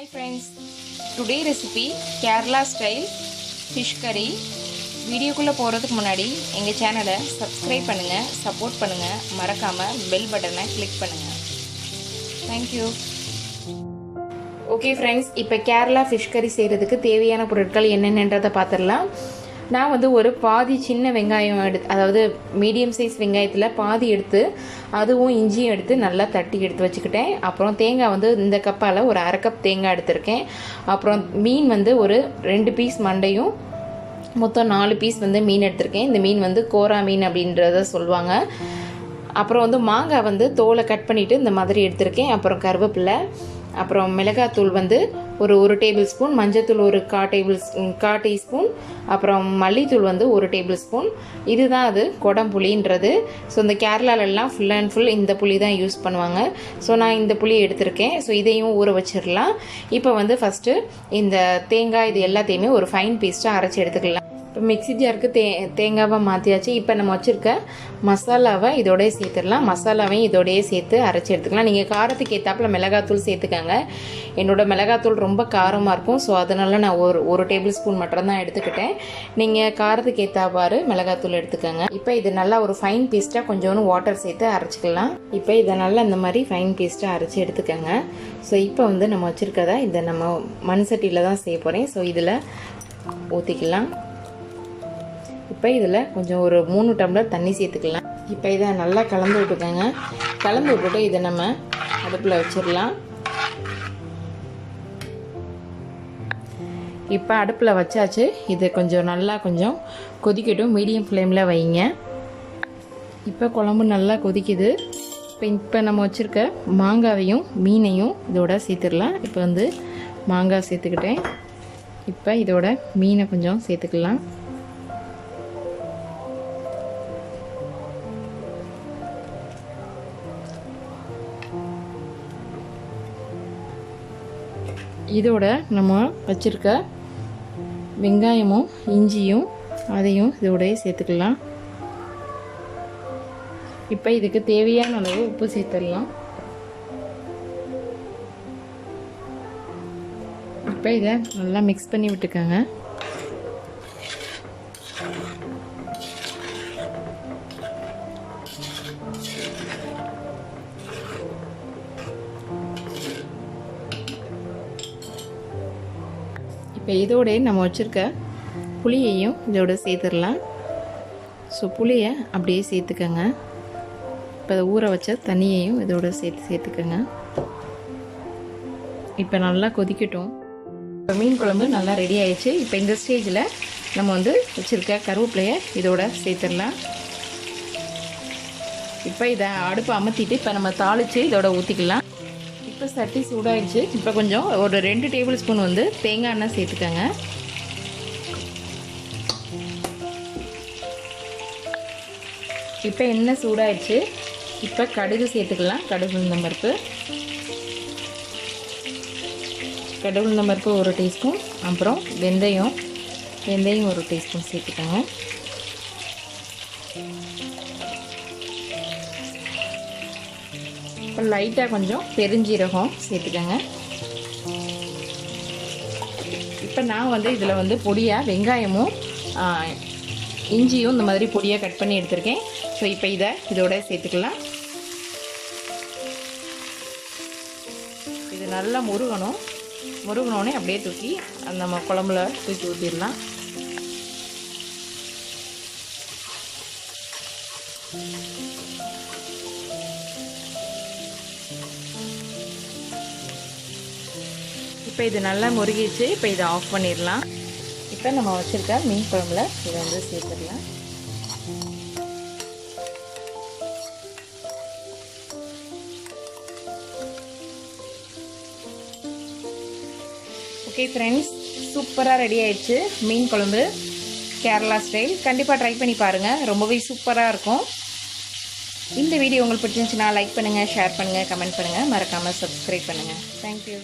Hi friends, today recipe Kerala style fish curry. வீடியோக்குள்ள போறதுக்கு முன்னாடி எங்க சேனலை சப்ஸ்கிரைப் பண்ணுங்க, சப்போர்ட் பண்ணுங்க, மறக்காம பெல் பட்டனை கிளிக் பண்ணுங்க. Thank you. Okay friends, இப்போ கேரளா fish curry செய்யறதுக்கு தேவையான பொருட்கள் என்னென்னன்றதை பார்த்திடலாம். நான் ஒரு பாதி சின்ன வெங்காயம் அதாவது மீடியம் சைஸ் வெங்காயத்தில் பாதி எடுத்து அதுவும் இஞ்சியும் எடுத்து நல்லா தட்டி எடுத்து வச்சுக்கிட்டேன். அப்புறம் தேங்காய் இந்த கப்பால் ஒரு அரை கப் தேங்காய் எடுத்திருக்கேன். அப்புறம் மீன் ஒரு 2 பீஸ் மண்டையும் மொத்தம் 4 பீஸ் மீன் எடுத்திருக்கேன். இந்த மீன் கோரா மீன் அப்படின்றத சொல்லுவாங்க. அப்புறம் மாங்காய் தோலை கட் பண்ணிவிட்டு இந்த மாதிரி எடுத்திருக்கேன். அப்புறம் கருவேப்பிலை, அப்புறம் மிளகாத்தூள் ஒரு டேபிள் ஸ்பூன், மஞ்சத்தூள் ஒரு 1/4 டீஸ்பூன், அப்புறம் மல்லித்தூள் 1 டேபிள் ஸ்பூன். இதுதான் அது கொடம்புளின்றது. ஸோ இந்த கேரளாலெல்லாம் ஃபுல் அண்ட் ஃபுல் இந்த புளி தான் யூஸ் பண்ணுவாங்க. ஸோ நான் இந்த புளியை எடுத்திருக்கேன். ஸோ இதையும் ஊற வச்சிடலாம். இப்போ ஃபஸ்ட்டு இந்த தேங்காய் இது எல்லாத்தையுமே ஒரு ஃபைன் பேஸ்ட்டாக அரைச்சி எடுத்துக்கலாம். இப்போ மிக்ஸி ஜாருக்கு தேங்காவை மாற்றியாச்சு. இப்போ நம்ம வச்சுருக்க மசாலாவை இதோடய சேர்த்துடலாம். மசாலாவையும் இதோடய சேர்த்து அரைச்சி எடுத்துக்கலாம். நீங்கள் காரத்துக்கு ஏற்றாப்புல மிளகாத்தூள் சேர்த்துக்கங்க. என்னோடய மிளகாத்தூள் ரொம்ப காரமாக இருக்கும். ஸோ அதனால நான் ஒரு டேபிள் ஸ்பூன் மட்டும் தான் எடுத்துக்கிட்டேன். நீங்கள் காரத்துக்கு ஏற்றாப்பாரு மிளகாத்தூள் எடுத்துக்கோங்க. இப்போ இது நல்லா ஒரு ஃபைன் பேஸ்ட்டாக கொஞ்சோண்டு வாட்டர் சேர்த்து அரைச்சிக்கலாம். இப்போ இதை நல்லா இந்த மாதிரி ஃபைன் பேஸ்ட்டாக அரைச்சி எடுத்துக்கோங்க. ஸோ இப்போ நம்ம வச்சுருக்கதை இதை நம்ம மண் சட்டியில் தான் செய்ய போகிறேன். ஸோ இதில் ஊற்றிக்கலாம். இப்போ இதில் கொஞ்சம் ஒரு 3 டம்ளர் தண்ணி சேர்த்துக்கலாம். இப்போ இதை நல்லா கலந்து விட்டுக்கோங்க. கலந்து விட்டுட்டு இதை நம்ம அடுப்பில் வச்சிடலாம். இப்போ அடுப்பில் வச்சாச்சு. இது நல்லா கொதிக்கட்டும். மீடியம் ஃப்ளேமில் வைங்க. இப்போ குழம்பு நல்லா கொதிக்குது. இப்போ நம்ம வச்சுருக்க மாங்காவையும் மீனையும் இதோட சேர்த்துடலாம். இப்போ மாங்காய் சேர்த்துக்கிட்டேன். இப்போ இதோட மீனை கொஞ்சம் சேர்த்துக்கலாம். இதோட நம்ம வச்சுருக்க வெங்காயமும் இஞ்சியும் அதையும் இதோடய சேர்த்துக்கலாம். இப்போ இதுக்கு தேவையான அளவு உப்பு சேர்த்துடலாம். இப்போ இதை நல்லா மிக்ஸ் பண்ணி விட்டுக்கோங்க. இப்போ இதோட நம்ம வச்சுருக்க புளியையும் இதோட சேர்த்துடலாம். ஸோ புளியை அப்படியே சேர்த்துக்கோங்க. இப்போ அதை ஊற வச்ச தண்ணியையும் இதோட சேர்த்துக்கோங்க. இப்போ நல்லா கொதிக்கட்டும். இப்போ மீன் குழம்பு நல்லா ரெடி ஆயிடுச்சு. இப்போ இந்த ஸ்டேஜில் நம்ம வச்சுருக்க கருவேப்பிலையை இதோட சேர்த்துடலாம். இப்போ இதை அடுப்பை அமர்த்திட்டு இப்போ நம்ம தாளித்து இதோட ஊற்றிக்கலாம். இப்போ சட்டி சூடாயிடுச்சு. இப்போ கொஞ்சம் ஒரு 2 டேபிள் ஸ்பூன் தேங்காய் எண்ணெய் சேர்த்துக்கோங்க. இப்போ எண்ணெய் சூடாயிடுச்சு. இப்போ கடுகு சேர்த்துக்கலாம். கடுகு உளுந்தம் பருப்பு 1 டீஸ்பூன். அப்புறம் வெந்தயம் 1 டீஸ்பூன் சேர்த்துக்கோங்க. இப்போ லைட்டாக கொஞ்சம் பெருஞ்சீரகம் சேர்த்துக்கோங்க. இப்போ நான் இதில் பொடியாக வெங்காயமும் இஞ்சியும் இந்த மாதிரி பொடியாக கட் பண்ணி எடுத்திருக்கேன். ஸோ இப்போ இதோட சேர்த்துக்கலாம். இது நல்லா முருகனோடனே அப்படியே தூக்கி நம்ம குழம்புல தூக்கி ஊற்றிடலாம். இப்போ இது நல்லா முருகிச்சு. இப்போ இதை ஆஃப் பண்ணிடலாம். இப்போ நம்ம வச்சுருக்க மீன் குழம்புல இதை சேர்த்துடலாம். ஓகே ஃப்ரெண்ட்ஸ், சூப்பராக ரெடி ஆயிடுச்சு மீன் குழம்பு கேரளா ஸ்டைல். கண்டிப்பாக ட்ரை பண்ணி பாருங்கள். ரொம்பவே சூப்பராக இருக்கும். இந்த வீடியோ உங்களுக்கு பிடிச்சிருந்துச்சுன்னா லைக் பண்ணுங்கள், ஷேர் பண்ணுங்கள், கமெண்ட் பண்ணுங்கள், மறக்காமல் சப்ஸ்கிரைப் பண்ணுங்கள். தேங்க்யூ.